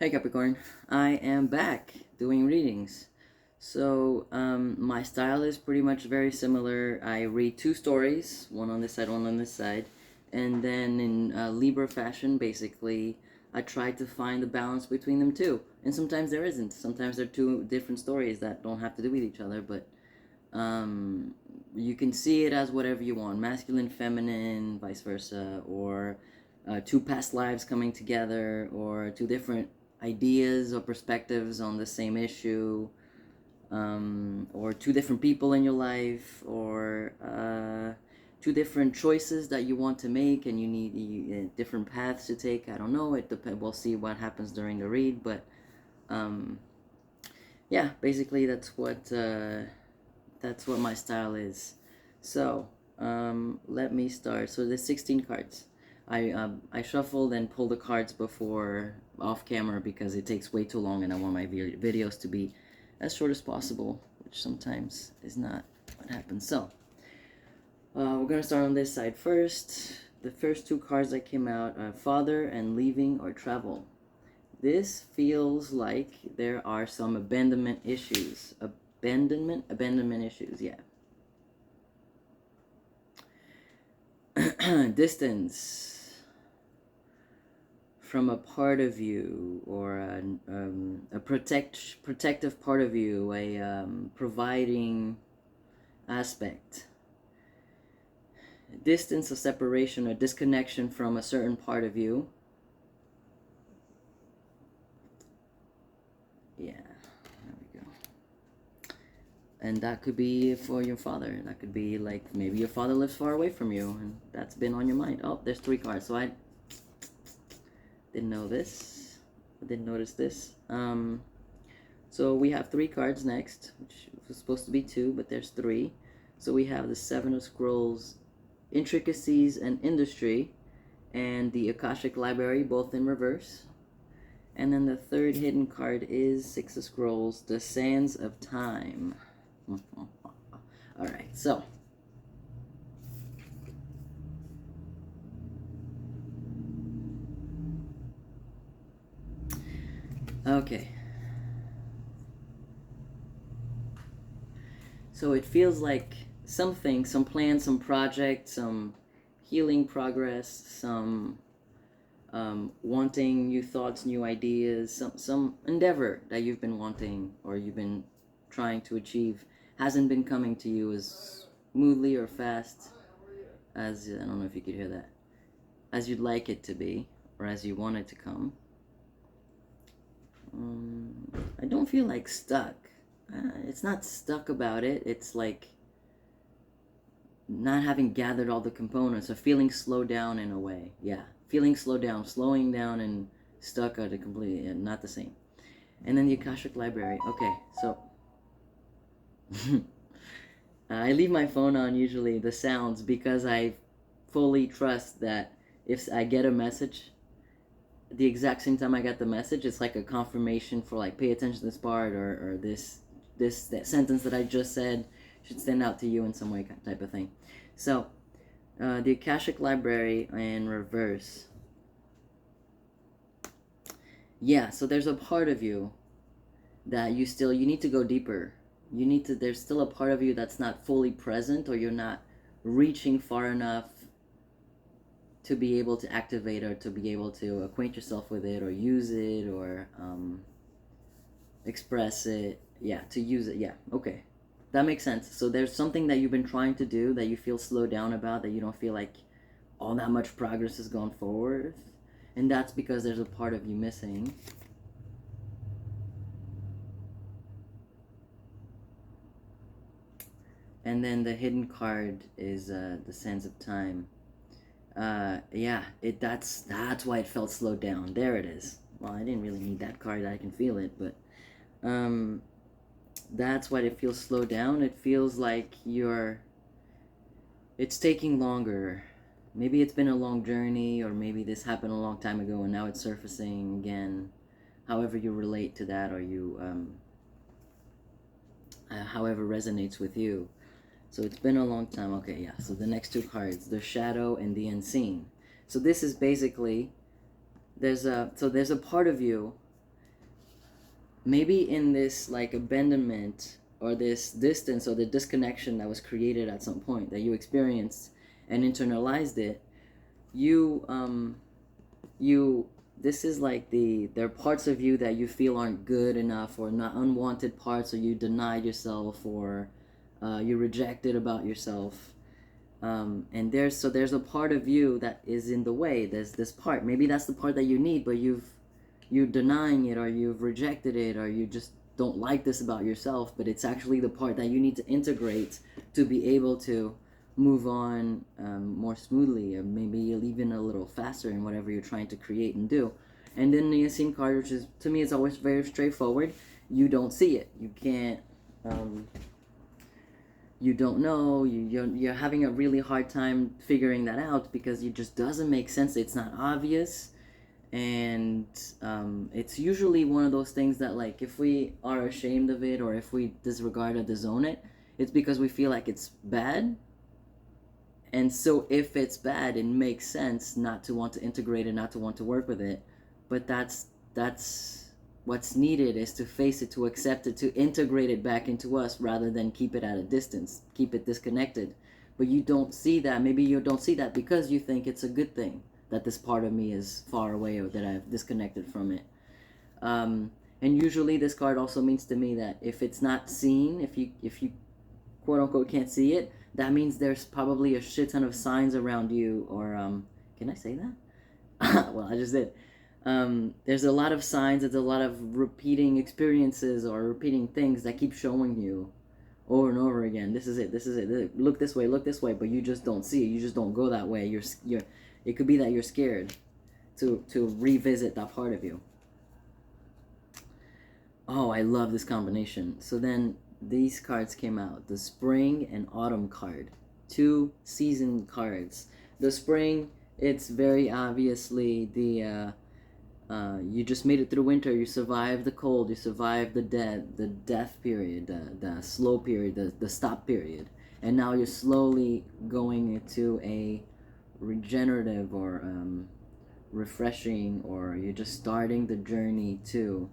Hey Capricorn, I am back doing readings. My style is pretty much very similar. I read two stories, one on this side, one on this side, and then in Libra fashion, basically, I try to find the balance between them too. And sometimes there isn't. Sometimes they're two different stories that don't have to do with each other, but um, you can see it as whatever you want, masculine, feminine, vice versa, or two past lives coming together, or two different ideas or perspectives on the same issue, or two different people in your life, or two different choices that you want to make and you need different paths to take. I don't know. It depends. We'll see what happens during the read, but um, yeah, basically that's what my style is. So let me start. So there's 16 cards. I shuffled and pulled the cards before off camera because it takes way too long and I want my videos to be as short as possible, which sometimes is not what happens. So we're gonna start on this side first. The first two cards that came out are Father and Leaving or Travel. This feels like there are some abandonment issues. Abandonment issues, yeah. Distance from a part of you, or a protective part of you, a providing aspect. Distance or separation or disconnection from a certain part of you. Yeah, there we go. And that could be for your father. That could be like maybe your father lives far away from you and that's been on your mind. Oh, there's 3 cards. So I didn't know this. I didn't notice this. So we have 3 cards next, which was supposed to be 2, but there's 3. So we have the 7 of Scrolls, Intricacies and Industry, and the Akashic Library, both in reverse. And then the third hidden card is 6 of Scrolls, the Sands of Time. Alright, so okay. So it feels like something, some plan, some project, some healing progress, some wanting new thoughts, new ideas, some endeavor that you've been wanting or you've been trying to achieve hasn't been coming to you as smoothly or fast as, I don't know if you could hear that, as you'd like it to be or as you want it to come. I don't feel like stuck. It's not stuck about it. It's like not having gathered all the components or feeling slowed down in a way. Yeah, feeling slowed down. Slowing down and stuck are completely not the same. And then the Akashic Library. Okay, so I leave my phone on usually, the sounds, because I fully trust that if I get a message the exact same time I got the message, it's like a confirmation for like, pay attention to this part, or that sentence that I just said should stand out to you in some way, type of thing. So the Akashic Library in reverse. Yeah, so there's a part of you that you need to go deeper. There's still a part of you that's not fully present, or you're not reaching far enough to be able to activate, or to be able to acquaint yourself with it, or use it, or express it. Yeah, to use it. Yeah, okay. That makes sense. So there's something that you've been trying to do that you feel slowed down about, that you don't feel like all that much progress has gone forward. And that's because there's a part of you missing. And then the hidden card is the Sands of Time. Yeah, that's why it felt slowed down. There it is. Well, I didn't really need that card. I can feel it, but that's why it feels slowed down. It feels like it's taking longer. Maybe it's been a long journey, or maybe this happened a long time ago and now it's surfacing again. However you relate to that, or you however resonates with you. So it's been a long time. Okay, yeah. So the next 2 cards, the Shadow and the Unseen. So this is basically, there's a part of you maybe in this like abandonment or this distance or the disconnection that was created at some point that you experienced and internalized it, you you this is like there are parts of you that you feel aren't good enough, or not unwanted parts, or you denied yourself, or you rejected about yourself. And there's a part of you that is in the way. There's this part, maybe that's the part that you need, but you're denying it, or you've rejected it, or you just don't like this about yourself, but it's actually the part that you need to integrate to be able to move on more smoothly, or maybe even a little faster in whatever you're trying to create and do. And then the Yasin card, which is, to me, it's always very straightforward. You don't see it. You can't, you don't know. You're having a really hard time figuring that out because it just doesn't make sense. It's not obvious. And it's usually one of those things that, like, if we are ashamed of it, or if we disregard or disown it, it's because we feel like it's bad. And so if it's bad, it makes sense not to want to integrate it, not to want to work with it. But that's what's needed, is to face it, to accept it, to integrate it back into us, rather than keep it at a distance, keep it disconnected. But you don't see that. Maybe you don't see that because you think it's a good thing that this part of me is far away, or that I've disconnected from it. And usually this card also means to me that if it's not seen, if you quote unquote can't see it, that means there's probably a shit ton of signs around you, or can I say that? Well, I just did. There's a lot of signs, there's a lot of repeating experiences or repeating things that keep showing you over and over again. This is it. This is it. Look this way. Look this way. But you just don't see it. You just don't go that way. You're. It could be that you're scared to revisit that part of you. Oh, I love this combination. So then these cards came out. The spring and autumn card. 2 season cards. The spring, it's very obviously the you just made it through winter. You survived the cold. You survived the death period, the slow period, the stop period, and now you're slowly going into a regenerative, or refreshing, or you're just starting the journey to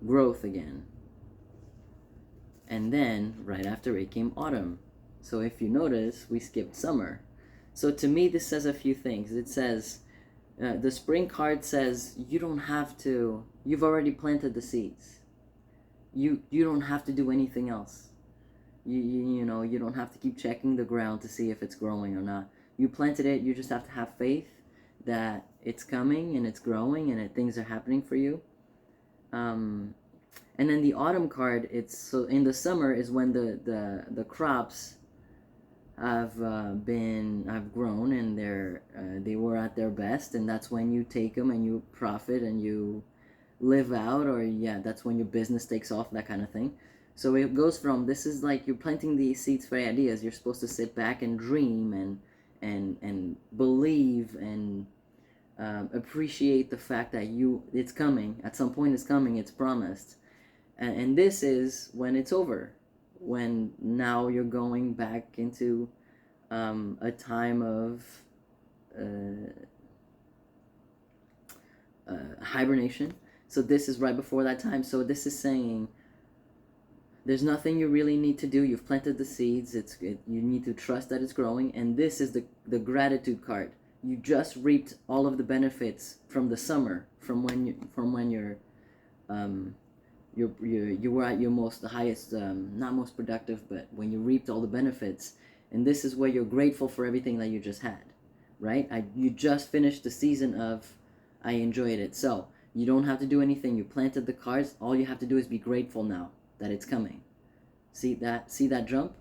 growth again. And then right after it came autumn. So if you notice, we skipped summer. So to me, this says a few things. It says, the spring card says, you don't have to, you've already planted the seeds. You don't have to do anything else. You know, you don't have to keep checking the ground to see if it's growing or not. You planted it. You just have to have faith that it's coming and it's growing, and things are happening for you. And then the autumn card, it's so in the summer is when the crops have grown, and they were at their best, and that's when you take them and you profit and you live out, or that's when your business takes off, that kind of thing. So it goes from, this is like you're planting these seeds for ideas. You're supposed to sit back and dream and believe and appreciate the fact that it's coming. At some point it's coming, it's promised. And this is when it's over. When now you're going back into a time of hibernation. So this is right before that time. So this is saying, there's nothing you really need to do. You've planted the seeds. You need to trust that it's growing. And this is the gratitude card. You just reaped all of the benefits from the summer, from when you were at your the highest, not most productive, but when you reaped all the benefits. And this is where you're grateful for everything that you just had, right? You just finished the season of, I enjoyed it. So you don't have to do anything. You planted the cards. All you have to do is be grateful now that it's coming. See that jump?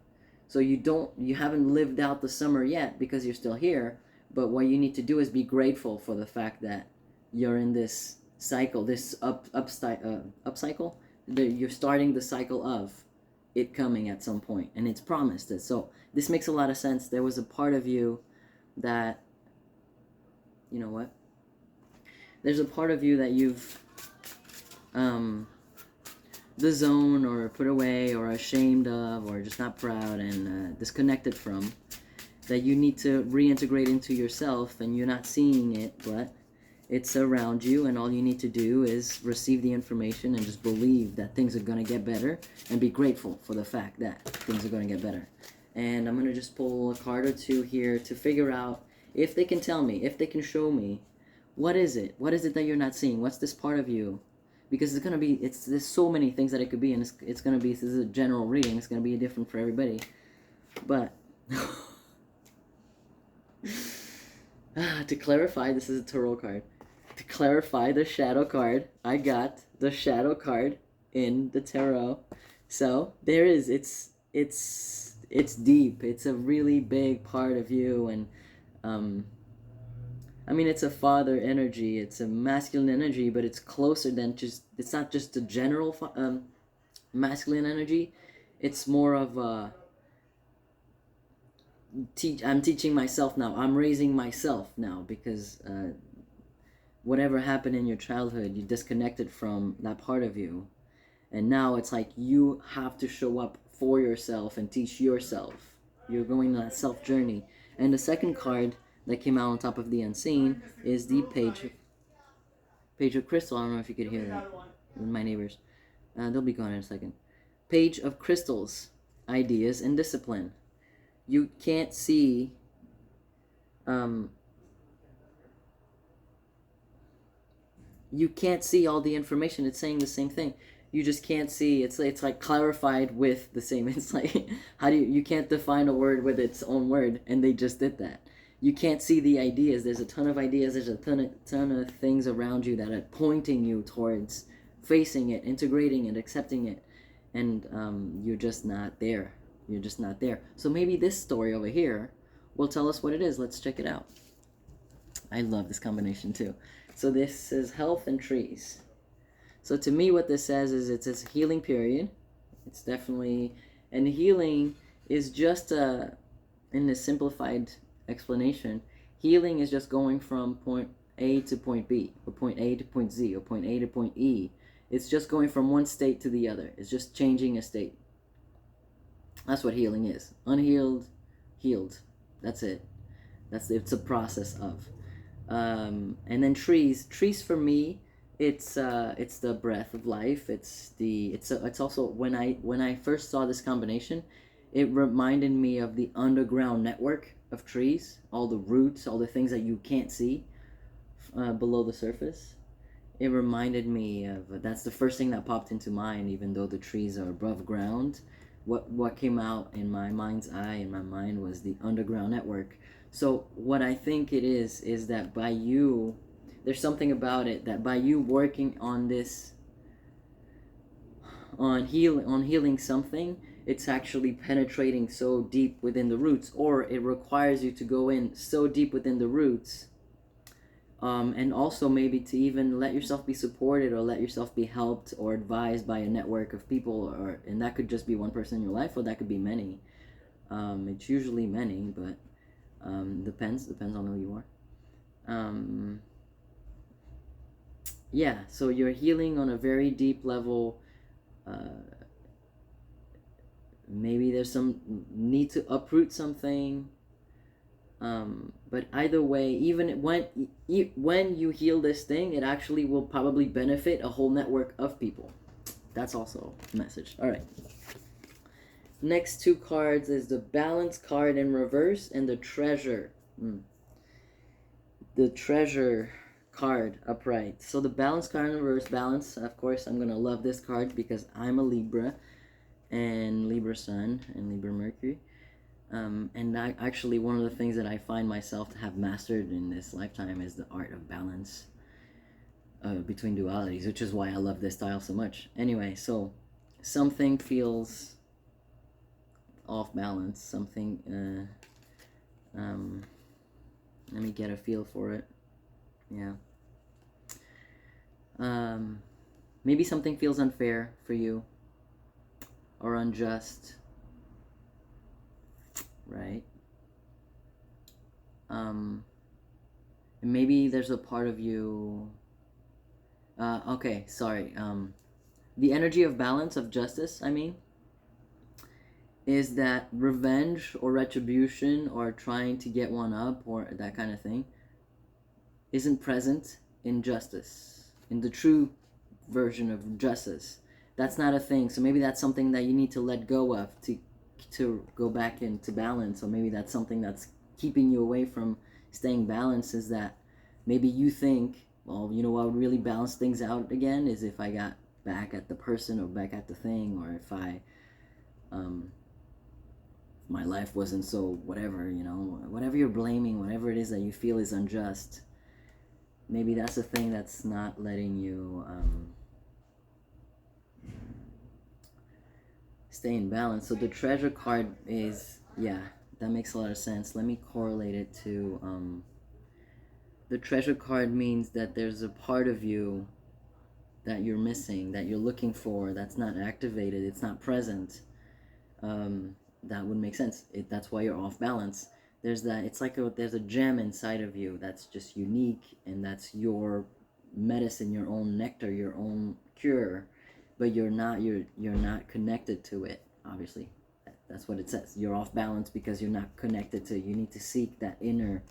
So you haven't lived out the summer yet because you're still here, but what you need to do is be grateful for the fact that you're in this cycle, this up cycle. You're starting the cycle of it coming at some point, and it's promised it. So this makes a lot of sense. There was a part of you that, you know what? There's a part of you that you've disowned or put away or ashamed of or just not proud and disconnected from, that you need to reintegrate into yourself, and you're not seeing it, but It's around you, and all you need to do is receive the information and just believe that things are going to get better, and be grateful for the fact that things are going to get better. And I'm going to just pull a card or two here to figure out if they can tell me, if they can show me, what is it that you're not seeing? What's this part of you? Because it's going to be, there's so many things that it could be, and it's going to be, this is a general reading, it's going to be different for everybody. But to clarify, this is a tarot card. To clarify the shadow card, I got the shadow card in the tarot. So there is, it's deep. It's a really big part of you, and I mean, it's a father energy. It's a masculine energy, but it's closer than just. It's not just a general masculine energy. It's more of a I'm teaching myself now. I'm raising myself now because whatever happened in your childhood, you disconnected from that part of you. And now it's like you have to show up for yourself and teach yourself. You're going on that self journey. And the second card that came out on top of the unseen is the Page of Crystal. I don't know if you could hear that. My neighbors. They'll be gone in a second. Page of Crystals. Ideas and discipline. You can't see you can't see all the information. It's saying the same thing. You just can't see. It's like clarified with the same. It's like, how do you can't define a word with its own word, and they just did that. You can't see the ideas. There's a ton of ideas. There's a ton of things around you that are pointing you towards facing it, integrating it, accepting it, and you're just not there. You're just not there. So maybe this story over here will tell us what it is. Let's check it out. I love this combination too. So this is health and trees. So to me, what this says is it's a healing period. It's definitely, and healing is just in a simplified explanation, healing is just going from point A to point B, or point A to point Z, or point A to point E. It's just going from one state to the other. It's just changing a state. That's what healing is. Unhealed, healed. That's it. It's a process of. And then trees for me, it's the breath of life. It's also when I first saw this combination, it reminded me of the underground network of trees, all the roots, all the things that you can't see below the surface. It reminded me of, that's the first thing that popped into mind, even though the trees are above ground. What came out in my mind's eye, in my mind, was the underground network. So what I think it is that by you, there's something about it that by you working on this, on healing something, it's actually penetrating so deep within the roots, or it requires you to go in so deep within the roots, and also maybe to even let yourself be supported, or let yourself be helped or advised by a network of people, and that could just be one person in your life, or that could be many. It's usually many, but depends on who you are. Yeah, so you're healing on a very deep level. Maybe there's some need to uproot something. But either way, even when you heal this thing, it actually will probably benefit a whole network of people. That's also a message. All right. Next two cards is the Balance card in reverse and the Treasure. The Treasure card upright. So the Balance card in reverse, balance. Of course, I'm gonna love this card because I'm a Libra, and Libra Sun and Libra Mercury. And actually, one of the things that I find myself to have mastered in this lifetime is the art of balance between dualities, which is why I love this style so much. Anyway, so something feels off balance. Something. Let me get a feel for it. Yeah. Maybe something feels unfair for you, or unjust. Right? And maybe there's a part of you. Okay, sorry. The energy of balance, of justice, I mean, is that revenge or retribution or trying to get one up or that kind of thing isn't present injustice, in the true version of justice. That's not a thing. So maybe that's something that you need to let go of to go back into balance. Or maybe that's something that's keeping you away from staying balanced, is that maybe you think, well, you know what would really balance things out again is if I got back at the person or back at the thing, or if my life wasn't so whatever, you know, whatever you're blaming, whatever it is that you feel is unjust, maybe that's the thing that's not letting you stay in balance. So the treasure card is, yeah, that makes a lot of sense. Let me correlate it to the treasure card means that there's a part of you that you're missing, that you're looking for, that's not activated, it's not present. That would make sense. That's why you're off balance. There's that. It's like there's a gem inside of you that's just unique, and that's your medicine, your own nectar, your own cure. But you're not connected to it. Obviously, that's what it says. You're off balance because you're not connected to it. You need to seek that inner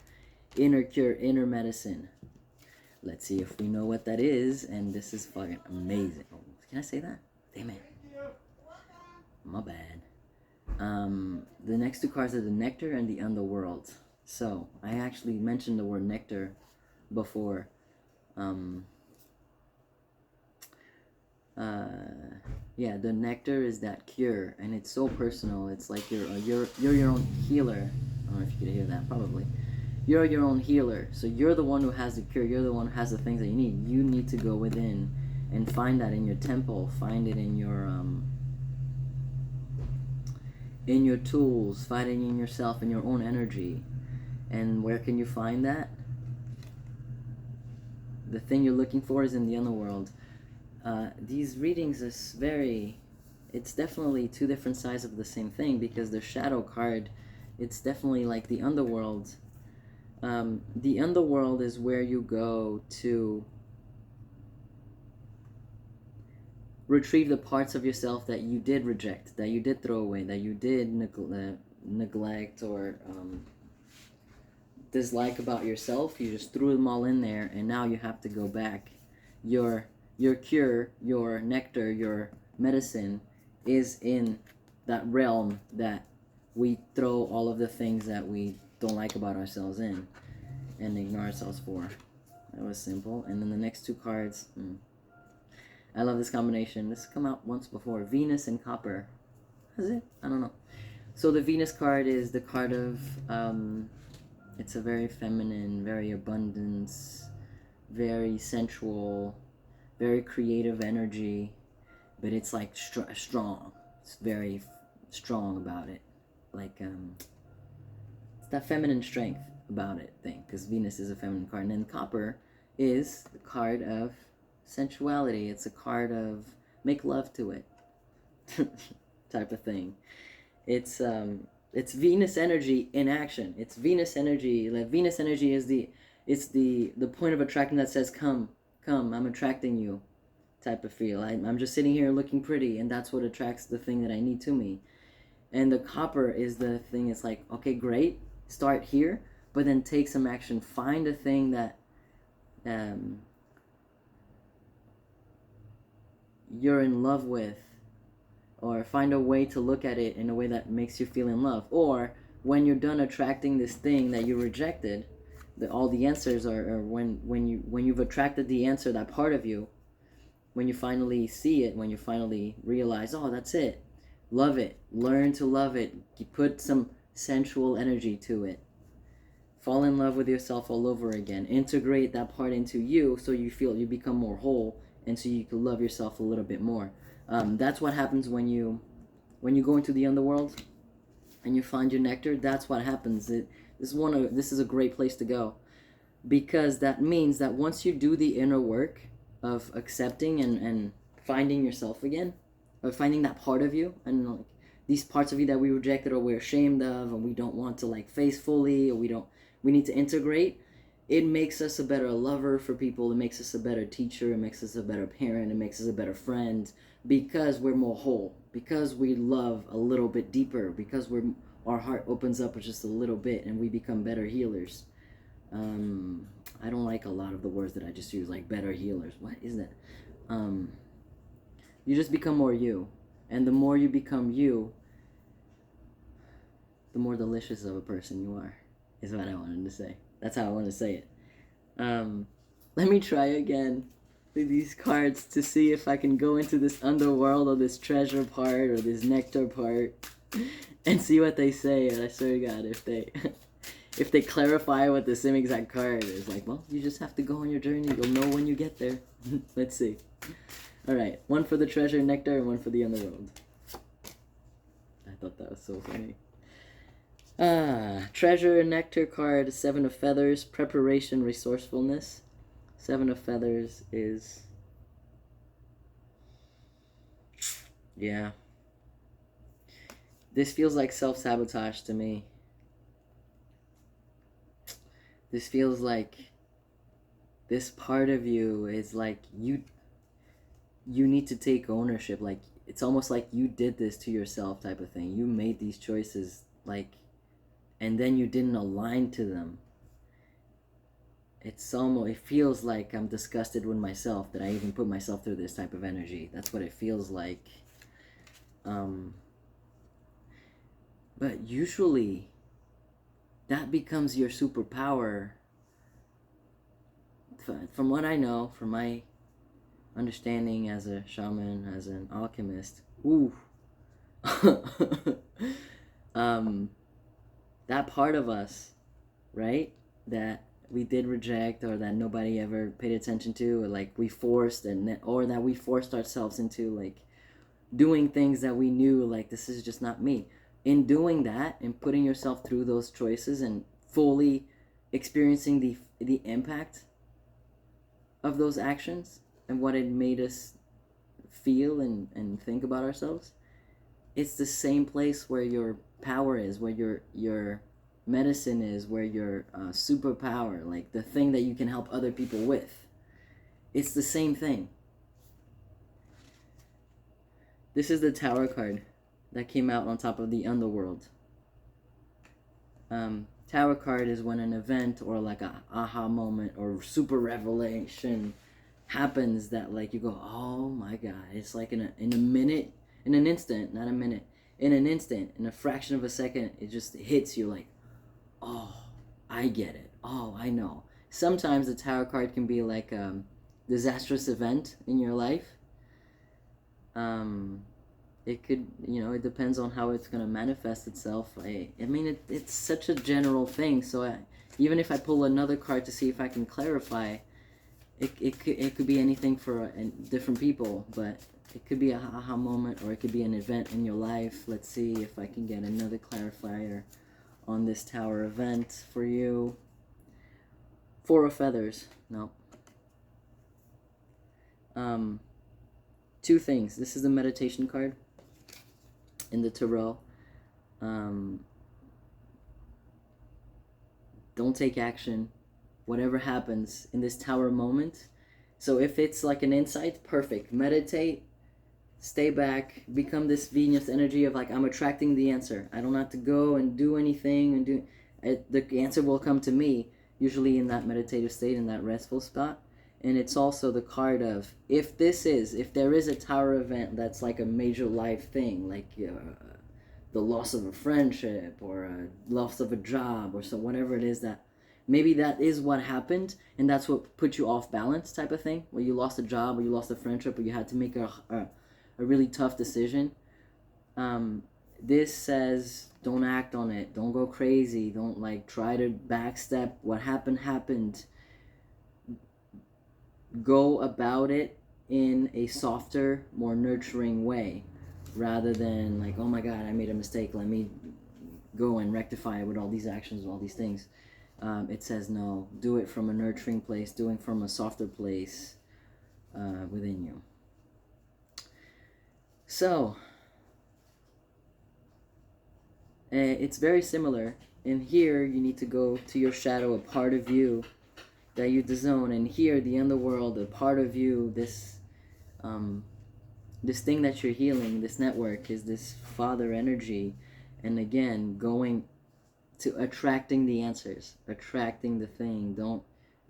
cure, inner medicine. Let's see if we know what that is. And this is fucking amazing. Oh, can I say that? Damn it. My bad. The next two cards are the Nectar and the Underworld. So, I actually mentioned the word nectar before. Yeah, the nectar is that cure, and it's so personal. It's like you're your own healer. I don't know if you could hear that, probably. You're your own healer. So you're the one who has the cure. You're the one who has the things that you need. You need to go within and find that in your temple. Find it in your tools, fighting in yourself, in your own energy. And where can you find that? The thing you're looking for is in the underworld. These readings is it's definitely two different sides of the same thing, because the shadow card, it's definitely like the underworld. The underworld is where you go to retrieve the parts of yourself that you did reject, that you did throw away, that you did neglect or dislike about yourself. You just threw them all in there, and now you have to go back. Your cure, your nectar, your medicine is in that realm that we throw all of the things that we don't like about ourselves in and ignore ourselves for. That was simple. And then the next two cards, I love this combination. This has come out once before. Venus and Copper. Is it? I don't know. So the Venus card is the card of, it's a very feminine, very abundance, very sensual, very creative energy, but it's like strong. It's very strong about it. Like, it's that feminine strength about it thing, because Venus is a feminine card. And then Copper is the card of sensuality. It's a card of make love to it type of thing. It's Venus energy in action. It's Venus energy. Like Venus energy is the point of attraction that says come, I'm attracting you type of feel. I'm just sitting here looking pretty, and that's what attracts the thing that I need to me. And the Copper is the thing. It's like, okay, great, start here, but then take some action. Find a thing that you're in love with, or find a way to look at it in a way that makes you feel in love. Or when you're done attracting this thing that you rejected, all the answers are when you've attracted the answer, that part of you, when you finally see it, when you finally realize, oh, that's it, love it, learn to love it, you put some sensual energy to it, fall in love with yourself all over again, integrate that part into you, so you feel you become more whole, and so you can love yourself a little bit more. That's what happens when you go into the underworld and you find your nectar. That's what happens. This is a great place to go, because that means that once you do the inner work of accepting and finding yourself again, or finding that part of you, and like these parts of you that we rejected or we're ashamed of and we don't want to like face fully, or we need to integrate, it makes us a better lover for people. It makes us a better teacher. It makes us a better parent. It makes us a better friend, because we're more whole, because we love a little bit deeper, because our heart opens up just a little bit, and we become better healers. I don't like a lot of the words that I just use, like better healers. What is that? You just become more you. And the more you become you, the more delicious of a person you are, is what I wanted to say. That's how I want to say it. Let me try again with these cards to see if I can go into this underworld or this treasure part or this nectar part and see what they say. And I swear to God, if they if they clarify what the same exact card is, like, well, you just have to go on your journey. You'll know when you get there. Let's see. All right, one for the treasure nectar and one for the underworld. I thought that was so funny. Treasure nectar card, 7 of feathers, preparation, resourcefulness. 7 of feathers is, yeah. This feels like self-sabotage to me. This feels like this part of you is like you need to take ownership. Like, it's almost like you did this to yourself type of thing. You made these choices, like, and then you didn't align to them. It feels like I'm disgusted with myself that I even put myself through this type of energy. That's what it feels like. But usually that becomes your superpower. From what I know, from my understanding as a shaman, as an alchemist, that part of us, right, that we did reject, or that nobody ever paid attention to, or like we forced, or that we forced ourselves into, like, doing things that we knew, like, this is just not me. In doing that and putting yourself through those choices and fully experiencing the impact of those actions and what it made us feel and think about ourselves, it's the same place where your power is, where your medicine is, where your superpower, like the thing that you can help other people with. It's the same thing. This is the Tower card that came out on top of the Underworld. Tower card is when an event or like a aha moment or super revelation happens that, like, you go, oh my God. It's like in a minute, in an instant, not a minute, in an instant, in a fraction of a second, it just hits you like, oh, I get it. Oh, I know. Sometimes the Tower card can be like a disastrous event in your life. It could, it depends on how it's going to manifest itself. I mean, it's such a general thing, so even if I pull another card to see if I can clarify, it could be anything for different people, but it could be a aha moment, or it could be an event in your life. Let's see if I can get another clarifier on this Tower event for you. 4 of feathers. No. 2 things. This is the meditation card in the tarot. Don't take action. Whatever happens in this Tower moment. So if it's like an insight, perfect. Meditate. Stay back. Become this Venus energy of like, I'm attracting the answer. I don't have to go and do anything and do it. The answer will come to me. Usually in that meditative state, in that restful spot. And it's also the card of, if there is a Tower event that's like a major life thing, like the loss of a friendship or a loss of a job or so, whatever it is, that maybe that is what happened and that's what put you off balance type of thing, where you lost a job or you lost a friendship or you had to make a really tough decision. This says, don't act on it. Don't go crazy. Don't like try to backstep. What happened. Go about it in a softer, more nurturing way, rather than like, oh my God, I made a mistake. Let me go and rectify it with all these actions, all these things. It says, no, do it from a nurturing place, doing from a softer place within you. So, it's very similar. In here, you need to go to your shadow, a part of you that you disown, and here, the underworld, a part of you, this thing that you're healing, this network, is this father energy, and again, going to attracting the answers, attracting the thing.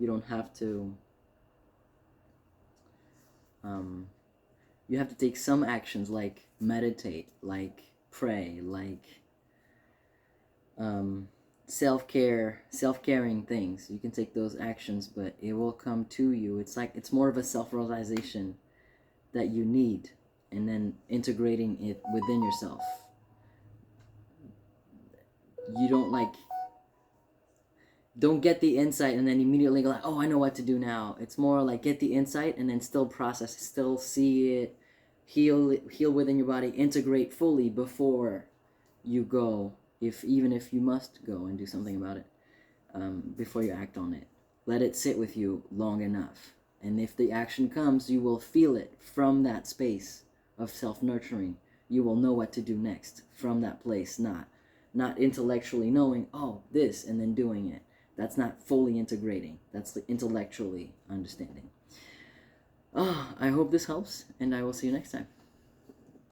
You don't have to, you have to take some actions like meditate, like pray, like self-caring things. You can take those actions, but it will come to you. It's like, it's more of a self-realization that you need, and then integrating it within yourself. You don't get the insight and then immediately go like, oh, I know what to do now. It's more like get the insight and then still process, still see it, heal within your body, integrate fully before you go, even if you must go and do something about it, before you act on it. Let it sit with you long enough, and if the action comes, you will feel it from that space of self-nurturing. You will know what to do next from that place, not intellectually knowing, oh, this, and then doing it. That's not fully integrating. That's intellectually understanding. Oh, I hope this helps, and I will see you next time.